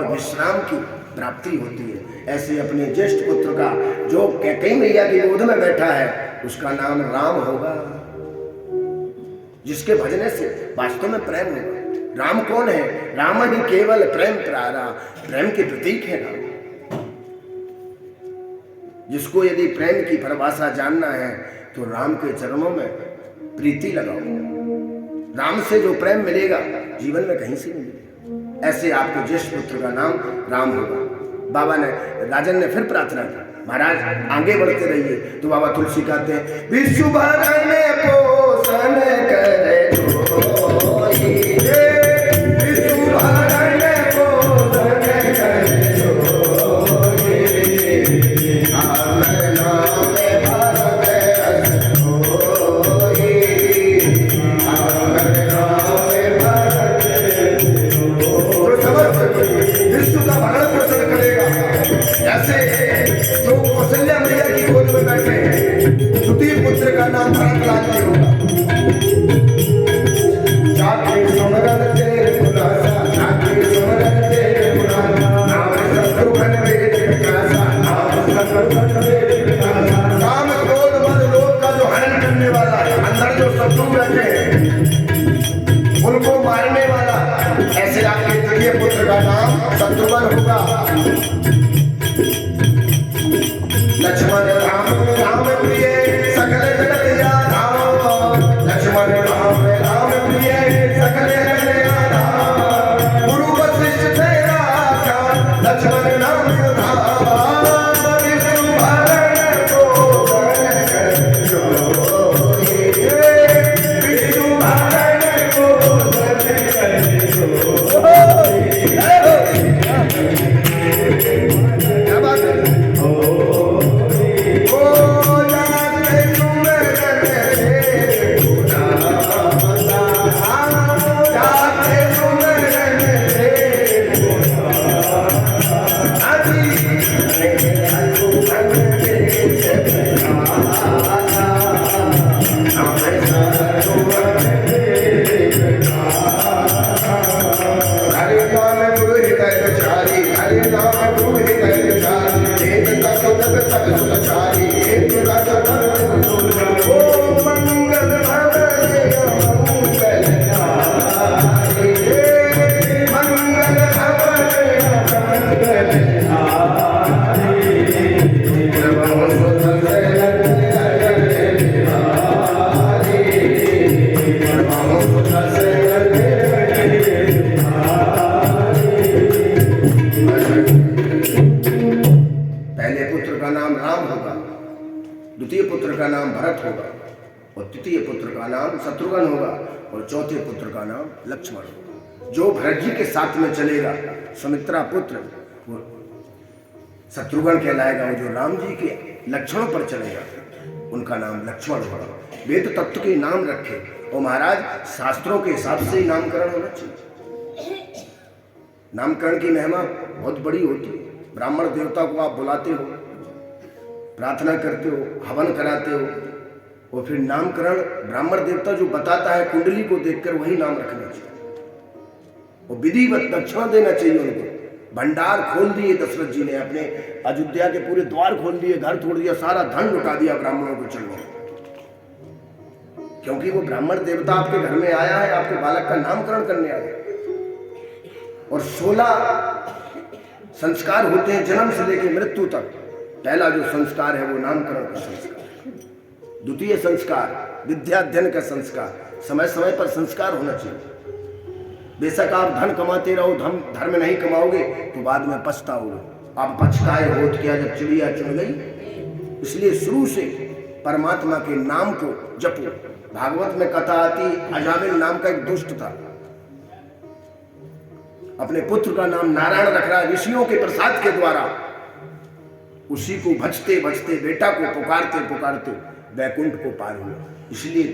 और विश्राम की प्राप्ति होती है। ऐसे अपने ज्येष्ठ पुत्र का जो कैकेयी मैया की गोद में बैठा है उसका नाम राम होगा, जिसके भजने से वास्तव में प्रेम होगा। राम कौन है? राम ही केवल प्रेम प्यारा, प्रेम के प्रतीक है राम। जिसको यदि प्रेम की परिभाषा जानना है तो राम के चरणों में प्रीति लगाओ। राम से जो प्रेम मिलेगा जीवन में कहीं से नहीं मिलेगा। ऐसे आपके ज्येष्ठ पुत्र का नाम राम होगा। बाबा ने, राजन ने फिर प्रार्थना की, महाराज आगे बढ़ते रहिए। तो बाबा तुलसी कहते हैं, विश्व भरण पोषण करे उनको मारने वाला। ऐसे आपके तृतीय पुत्र का नाम शत्रुघ्न होगा। लक्ष्मण राम राम प्रिय सकल जगत आधार, लक्ष्मण राम राम प्रिय सकल जगत आधार, गुरु वशिष्ठ तेरा लक्ष्मण नाम शत्रुघ्न होगा और चौथे पुत्र का नाम लक्ष्मण होगा। जो भरत जी के साथ में चलेगा सुमित्रा पुत्र वो शत्रुघ्न कहलाएगा। वो जो राम जी के लक्षणों पर चलेगा उनका नाम लक्ष्मण होगा। वेद तत्व के नाम रखे और महाराज शास्त्रों के हिसाब से ही नामकरण होना चाहिए। नामकरण की महिमा बहुत बड़ी होती है। ब्राह्मण देवता को आप बुलाते हो, प्रार्थना करते हो, हवन कराते हो और फिर नामकरण ब्राह्मण देवता जो बताता है कुंडली को देखकर वही नाम रखना चाहिए और विधिवत दक्षिणा देना चाहिए उनको। भंडार खोल दिए दशरथ जी ने, अपने अयोध्या के पूरे द्वार खोल दिए, घर तोड़ दिया, सारा धन लुटा दिया ब्राह्मणों को चढ़ने, क्योंकि वो ब्राह्मण देवता आपके घर में आया है, आपके बालक का नामकरण करने आया। और 16 संस्कार होते हैं जन्म से लेकर मृत्यु तक। पहला जो संस्कार है वो नामकरण का संस्कार। द्वितीय संस्कार विद्याध्ययन का संस्कार, समय समय पर संस्कार होना चाहिए। बेशक आप धन कमाते रहो, धर्म नहीं कमाओगे तो बाद में पछताओगे। आप पछताए हो क्या जब चिड़िया चुन गई। इसलिए शुरू से परमात्मा के नाम को जपो। भागवत में कथा आती, अजामिल नाम का एक दुष्ट था, अपने पुत्र का नाम नारायण रख रहा है ऋषियों के प्रसाद के द्वारा। उसी को भजते भजते बेटा को पुकारते पुकारते वैकुंठ को पार हुआ। इसलिए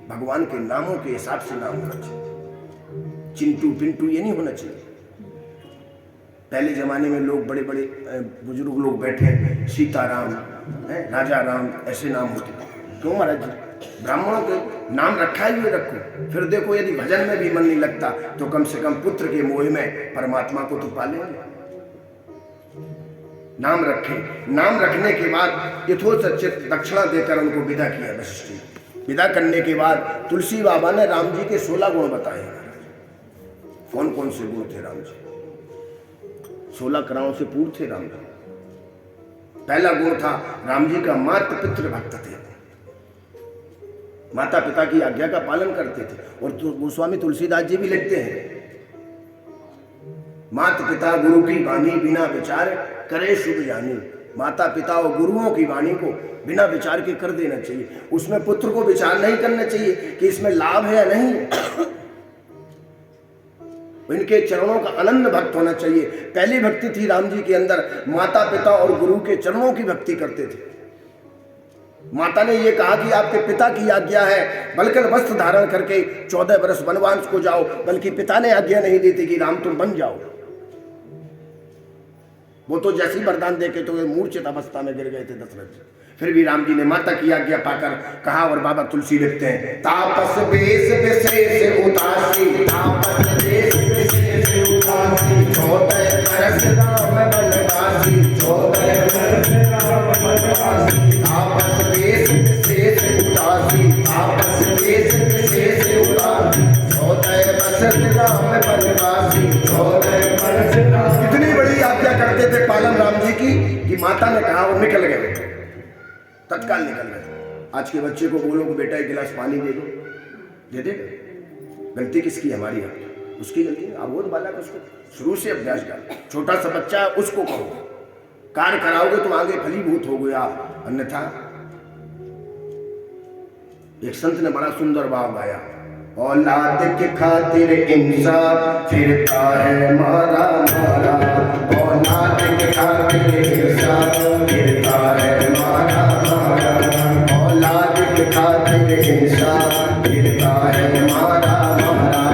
भगवान के नामों के हिसाब से नाम होना चाहिए। चिंटू पिंटू ये नहीं होना चाहिए। पहले जमाने में लोग बड़े बड़े बुजुर्ग लोग बैठे, सीताराम, राजा राम, ऐसे नाम होते थे। क्यों महाराज जी? ब्राह्मणों के नाम रखा ही रखो, फिर देखो यदि भजन में भी मन नहीं लगता तो कम से कम पुत्र के मोह में परमात्मा को तो पालेंगे। नाम रखे, नाम रखने के बाद यथोचित दक्षिणा देकर उनको विदा किया वशिष्ठ जी। विदा करने के बाद तुलसी बाबा ने राम जी के 16 गुण बताए। कौन कौन से गुण थे राम जी? 16 कराओं से पूर्ण थे राम जी। पहला गुण था राम जी का मातृ पितृ भक्त थे, माता पिता की आज्ञा का पालन करते थे। और गोस्वामी तुलसीदास जी भी लिखते हैं, माता पिता गुरु की वाणी बिना विचार करे शुभ जानी। माता पिता और गुरुओं की वाणी को बिना विचार के कर देना चाहिए। उसमें पुत्र को विचार नहीं करना चाहिए कि इसमें लाभ है या नहीं। इनके चरणों का अनन्य भक्त होना चाहिए। पहली भक्ति थी राम जी के अंदर, माता पिता और गुरु के चरणों की भक्ति करते थे। माता ने यह कहा कि आपके पिता की आज्ञा है बलकर वस्त्र धारण करके 14 वर्ष वनवास को जाओ, बल्कि पिता ने आज्ञा नहीं दी थी कि राम तुम बन जाओ। वो तो जैसी वरदान देके तो मूर्छित अवस्था में गिर गए थे दशरथ जी। फिर भी राम जी ने माता की आज्ञा पाकर कहा। और बाबा तुलसी लिखते हैं, तापस बेस विशेष उदासी, तापस बेस विशेष उदासी, 14 वर्ष राम वनवासी, 14 वर्ष राम वनवासी, तापस बेस विशेष उदासी, तापस बेस विशेष उदासी, 14 वर्ष राम वनवासी, 14 वर्ष राम। इतनी बड़ी आज्ञा करते थे पालन राम जी की कि माता ने कहा और निकल गए, तत्काल निकल गए। आज के बच्चे को बोलो कि बेटा एक गिलास पानी दे दो, दे दे। गलती किसकी? हमारी है, उसकी गलती है। अबोध बालक उसको शुरू से अभ्यास कर, छोटा सा बच्चा है उसको कहो, कार्य कराओगे तो आगे फलीभूत हो गया। अन्यथा एक संत ने बड़ा सुंदर भाव गाया, औलाद के खातिर इंसान फिरता है मारा मारा, औलाद के खातिर इंसान फिरता है मारा मारा, औलाद के खातिर इंसान फिरता है मारा मारा,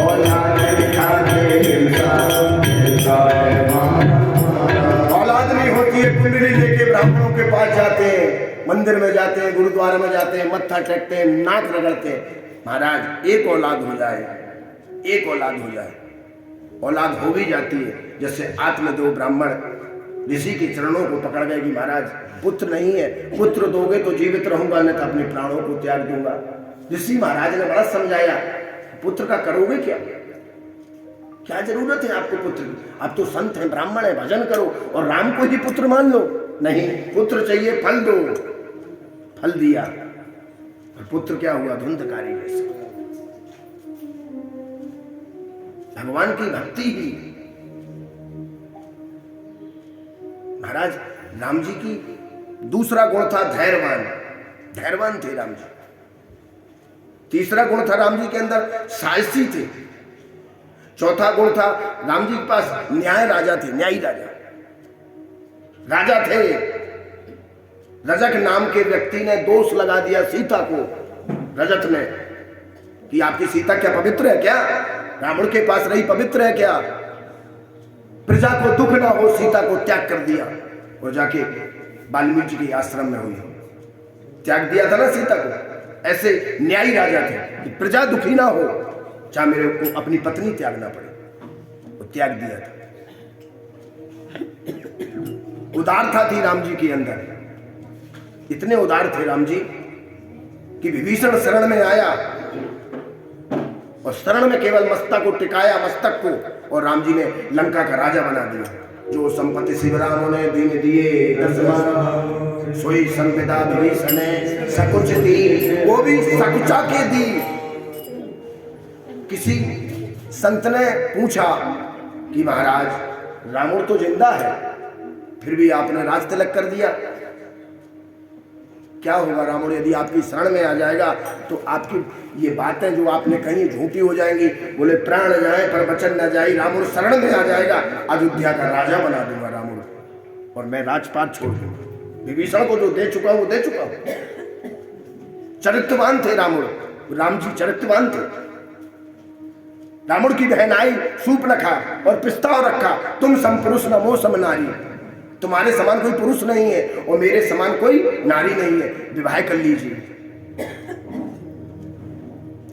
औलाद के खातिर इंसान फिरता है मारा मारा। औलाद नहीं होती है, कुंडली लेके ब्राह्मणों के पास जाते हैं, मंदिर में जाते हैं, गुरुद्वारा में जाते हैं, मत्था टेकते हैं, नाक रगड़ते हैं। महाराज एक औलाद हो जाए, एक औलाद हो जाए, औलाद हो भी जाती है। जैसे आत्मदेव ब्राह्मण ऋषि के चरणों को पकड़ गए कि महाराज पुत्र नहीं है, पुत्र दोगे तो जीवित रहूंगा, नहीं तो अपने प्राणों को त्याग दूंगा। ऋषि महाराज ने बड़ा समझाया, पुत्र का करोगे क्या? क्या जरूरत है आपको पुत्र की? आप तो संत हैं, ब्राह्मण है, भजन करो और राम को ही पुत्र मान लो। नहीं, पुत्र चाहिए, फल दो। फल दिया और पुत्र क्या हुआ? धुंधकारी जैसा। भगवान की भक्ति ही। महाराज राम जी की दूसरा गुण था धैर्यवान, धैर्यवान थे राम जी। तीसरा गुण था राम जी के अंदर साहसी थे। चौथा गुण था राम जी के पास न्याय राजा थे, न्यायी राजा, राजा थे। रजक नाम के व्यक्ति ने दोष लगा दिया सीता को, रजत ने, कि आपकी सीता क्या पवित्र है क्या? रावण के पास रही पवित्र है क्या? प्रजा को दुख ना हो, सीता को त्याग कर दिया और जाके वाल्मीकि के आश्रम में हुई, त्याग दिया था ना सीता को। ऐसे न्यायी राजा थे कि प्रजा दुखी ना हो, चाहे मेरे को अपनी पत्नी त्यागना पड़े, वो त्याग दिया था। उदारता थी राम जी के अंदर, इतने उदार थे राम जी कि विभीषण शरण में आया और शरण में केवल मस्तक को टिकाया, मस्तक को, और राम जी ने लंका का राजा बना दिया। जो संपत्ति शिवराम ने दीन दिए दसवां, सोई संविदा विभीषण सकुच दी, वो भी सकुचा के दी। किसी संत ने पूछा कि महाराज रावण तो जिंदा है, फिर भी आपने राज तिलक कर दिया, क्या होगा? रावण यदि आपकी शरण में आ जाएगा तो आपकी ये बातें जो आपने कही झूठी हो जाएंगी। बोले प्राण जाए पर वचन न जाए, रावण शरण में आ जाएगा, अयोध्या का राजा बना दूंगा रावण, और मैं राजपाट छोड़ दूंगा। विभीषण को जो दे चुका हूं वो दे चुका हूं। चरित्रवान थे रावण, राम जी चरित्रवान थे। रावण की बहन आई, सूपनखा और प्रस्ताव रखा, तुम समपुरुष नमो समनारी, तुम्हारे समान कोई पुरुष नहीं है और मेरे समान कोई नारी नहीं है, विवाह कर लीजिए।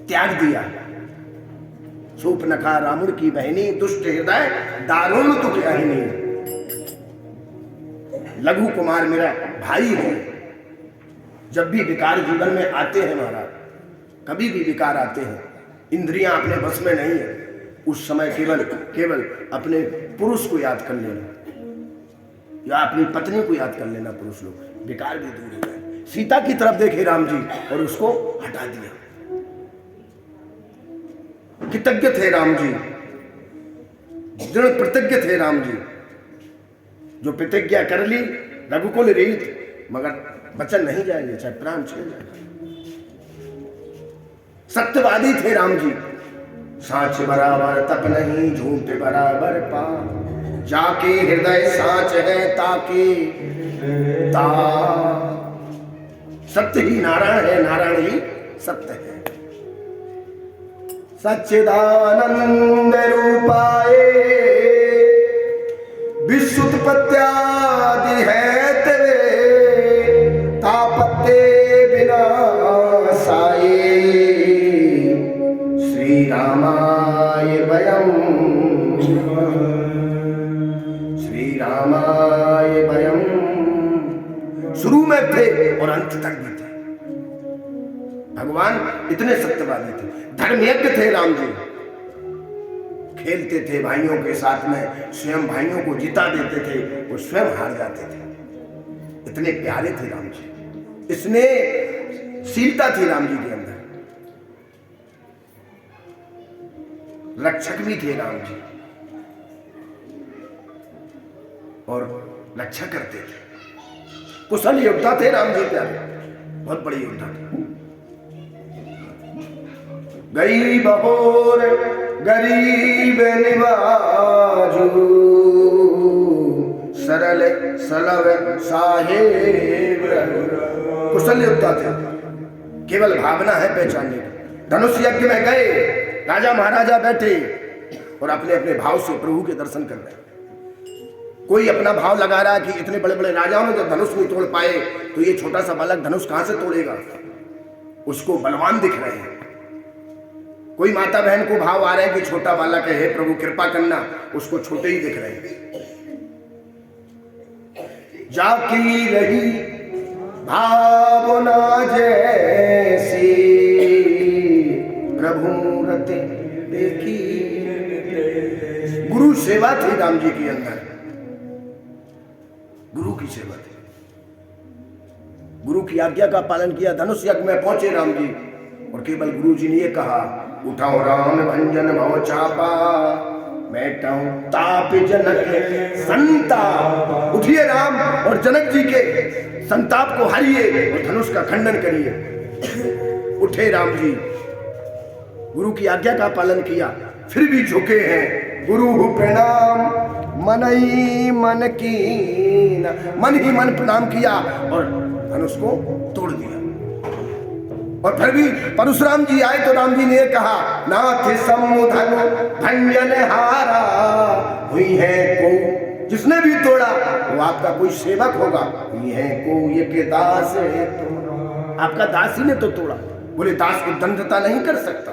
त्याग दिया। शूर्पणखा रावण की बहनी, दुष्ट हृदय दारुण तो क्या ही नहीं। लघु कुमार मेरा भाई है। जब भी विकार जीवन में आते हैं महाराज, कभी भी विकार आते हैं, इंद्रियां अपने बस में नहीं है, उस समय केवल अपने पुरुष को याद कर लेना या अपनी पत्नी को याद कर लेना। पुरुष लोग विकार भी दूर हो जाए। सीता की तरफ देखे राम जी और उसको हटा दिया। कृतज्ञ थे राम जी, दृढ़ प्रतिज्ञ थे राम जी। जो प्रतिज्ञा कर ली रघुकुल रीत, मगर वचन नहीं जाएंगे, चाहे प्राण चले जाएगा। सत्यवादी थे राम जी। साच बराबर तप नहीं, झूठ बराबर पाप। जाके हृदय साच है ताके ता। सत्य ही नारायण है, नारायण ही सत्य है। सच्चिदानंद रूपाए विश्वोत्पत्त्यादि है तेरे। तापत्ते विनाशाय श्री रामाय वयम, श्री रामाय वयम। शुरू में थे और अंत तक भी थे। भगवान इतने सत्यवादी थे, धर्मयज्ञ थे राम जी। खेलते थे भाइयों के साथ में, स्वयं भाइयों को जिता देते थे और स्वयं हार जाते थे। इतने प्यारे थे राम जी। इसने शीलता थी राम जी के अंदर। रक्षक भी थे राम जी और रक्षा करते थे। कुशल योद्धा थे राम जी प्यारे, बहुत बड़े योद्धा थे। गरीब और गरीब निवाजू, सरल सलव साहेब। कुशल योद्धा थे, केवल भावना है पहचानने की। धनुष यज्ञ में गए, राजा महाराजा बैठे और अपने अपने भाव से प्रभु के दर्शन कर रहे। कोई अपना भाव लगा रहा है कि इतने बड़े बड़े राजाओं ने जब धनुष नहीं तोड़ पाए तो ये छोटा सा बालक धनुष कहां से तोड़ेगा। उसको बलवान दिख रहे हैं। कोई माता बहन को भाव आ रहे हैं कि छोटा बालक है, हे प्रभु कृपा करना, उसको छोटे ही दिख रहे हैं। जाकी रही भावना जैसी, प्रभु रते देखी। गुरु सेवा थी राम जी के अंदर, गुरु की सेवा थी। गुरु की आज्ञा का पालन किया। धनुष यज्ञ में पहुंचे राम जी और केवल गुरु जी ने ये कहा, उठाओ राम भंजन भव चापा, बैठाऊं ताप जनक संताप। उठिए राम और जनक जी के संताप को हरिए और धनुष का खंडन करिए। उठे राम जी, गुरु की आज्ञा का पालन किया, फिर भी झुके हैं। गुरु प्रणाम मन ही मन की, मन ही मन प्रणाम किया और धनुष को तोड़ दिया। और फिर भी परशुराम जी आए तो राम जी ने कहा, नाथ समुधन भंजन हारा। हुई है को, जिसने भी तोड़ा वो आपका कोई सेवक होगा। हुई है को ये के दास है, तो आपका दास ही ने तो तोड़ा। बोले दास को दंडता नहीं कर सकता।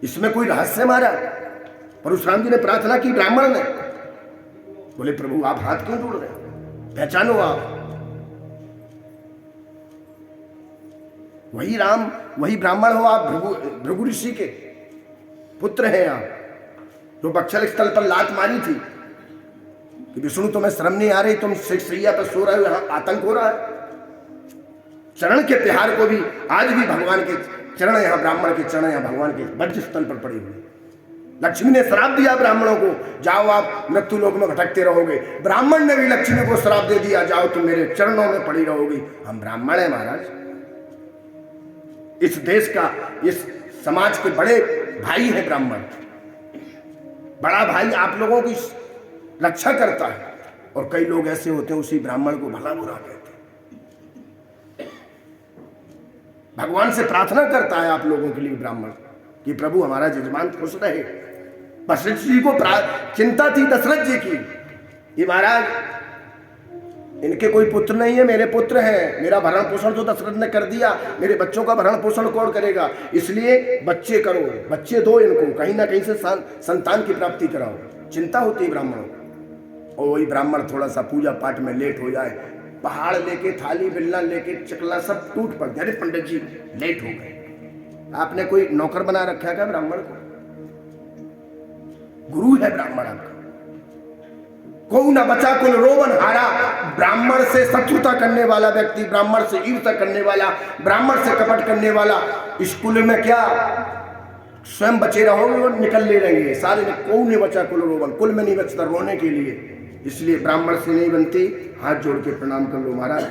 इसमें कोई रहस्य मारा। परशुराम जी ने प्रार्थना की ब्राह्मण ने। बोले प्रभु आप हाथ क्यों जोड़ रहे, पहचानो आप। वही राम, वही ब्राह्मण हो आप, भृगु ऋषि के पुत्र हैं आप, जो बक्षल स्थल पर लात मारी थी कि विष्णु तुम्हें शर्म नहीं आ रही, तुम सैया पर सो रहे हो, यहां आतंक हो रहा है। चरण के तिहार को भी आज भी भगवान के चरण, यहां ब्राह्मण के चरण यहां भगवान के वज्र स्थल पर पड़े हुए। लक्ष्मी ने श्राप दिया ब्राह्मणों को, जाओ आप मृत्यु लोक में भटकते रहोगे। ब्राह्मण ने भी लक्ष्मी को श्राप दे दिया, जाओ तुम मेरे चरणों में पड़ी रहोगी। हम ब्राह्मण हैं महाराज, इस देश का, इस समाज के बड़े भाई है ब्राह्मण। बड़ा भाई आप लोगों की रक्षा करता है। और कई लोग ऐसे होते हैं उसी ब्राह्मण को भला बुरा कहते हैं। भगवान से प्रार्थना करता है आप लोगों के लिए ब्राह्मण कि प्रभु हमारा जजमान खुश रहे। दशरथ जी को चिंता थी दशरथ जी की ये महाराज इनके कोई पुत्र नहीं है, मेरे पुत्र हैं, मेरा भरण पोषण तो दशरथ ने कर दिया, मेरे बच्चों का भरण पोषण कौन करेगा, इसलिए बच्चे करो, बच्चे दो इनको, कहीं ना कहीं से संतान की प्राप्ति कराओ। चिंता होती है ब्राह्मणों को। और वही ब्राह्मण थोड़ा सा पूजा पाठ में लेट हो जाए, पहाड़ लेके, थाली बिल्ला लेके, चकला सब टूट पड़, अरे पंडित जी लेट हो गए। आपने कोई नौकर बना रखा है क्या ब्राह्मण को? गुरु है ब्राह्मण आपका। को न बचा कुल रोवन हारा, ब्राह्मण से शत्रुता करने वाला व्यक्ति, ब्राह्मण से ईर्ष्या करने वाला, ब्राह्मण से कपट करने वाला, स्कूल में क्या स्वयं बचे रहोगे और निकल ले रहेंगे सारे। को नहीं बचा कुल रोवन, कुल में नहीं बचता रोने के लिए, इसलिए ब्राह्मण से नहीं बनती। हाथ जोड़ के प्रणाम कर लो महाराज।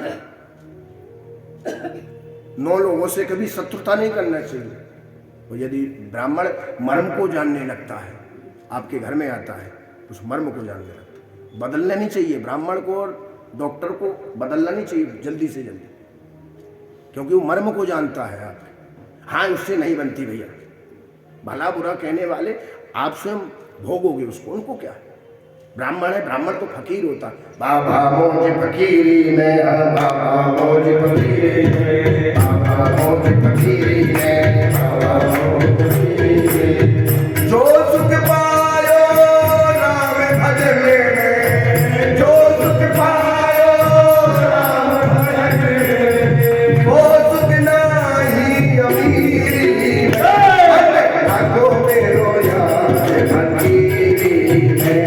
9 लोगों से कभी शत्रुता नहीं करना चाहिए। और यदि ब्राह्मण मर्म को जानने लगता है, आपके घर में आता है, उस मर्म को जानने लगता है। बदलना नहीं चाहिए ब्राह्मण को और डॉक्टर को, बदलना नहीं चाहिए जल्दी से जल्दी, क्योंकि वो मर्म को जानता है आप। हाँ, उससे नहीं बनती भैया। भला बुरा कहने वाले आप स्वयं भोगोगे उसको, उनको क्या है। ब्राह्मण है, ब्राह्मण तो फकीर होता है। बाबा मोज फकीरी में, बाबा मोज फकीरी में, बाबा मोज फकीरी में, बाबा मोज फकीरी में, जो सुख पायो राम भजन में, जो सुख पायो राम भजन में, वो सुख नाही अमीरी में, भागो में रोया फकीरी में,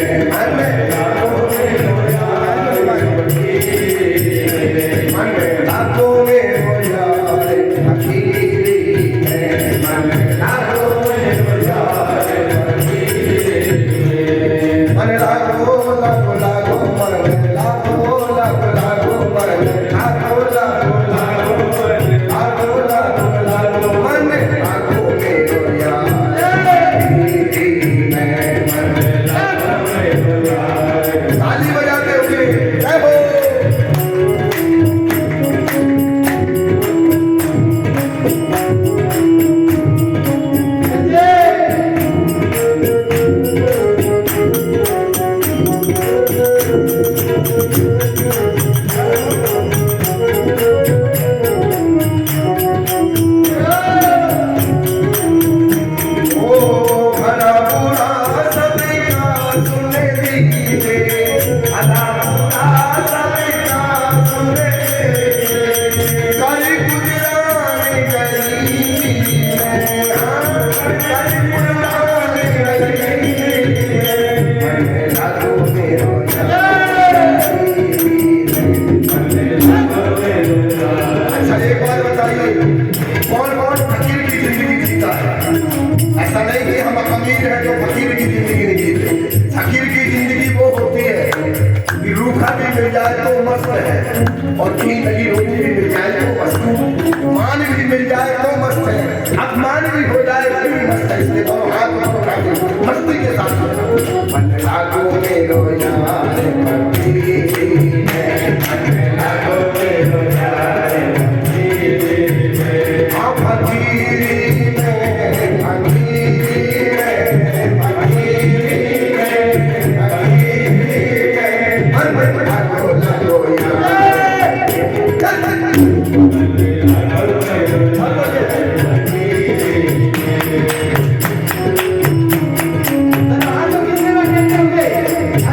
मिल जाए तो मस्त है, और घी लगी रोटी भी मिल जाए तो मस्त है, मान भी मिल जाए तो मस्त है, अपमान भी हो जाए तो मस्त है। इसलिए दोनों हाथ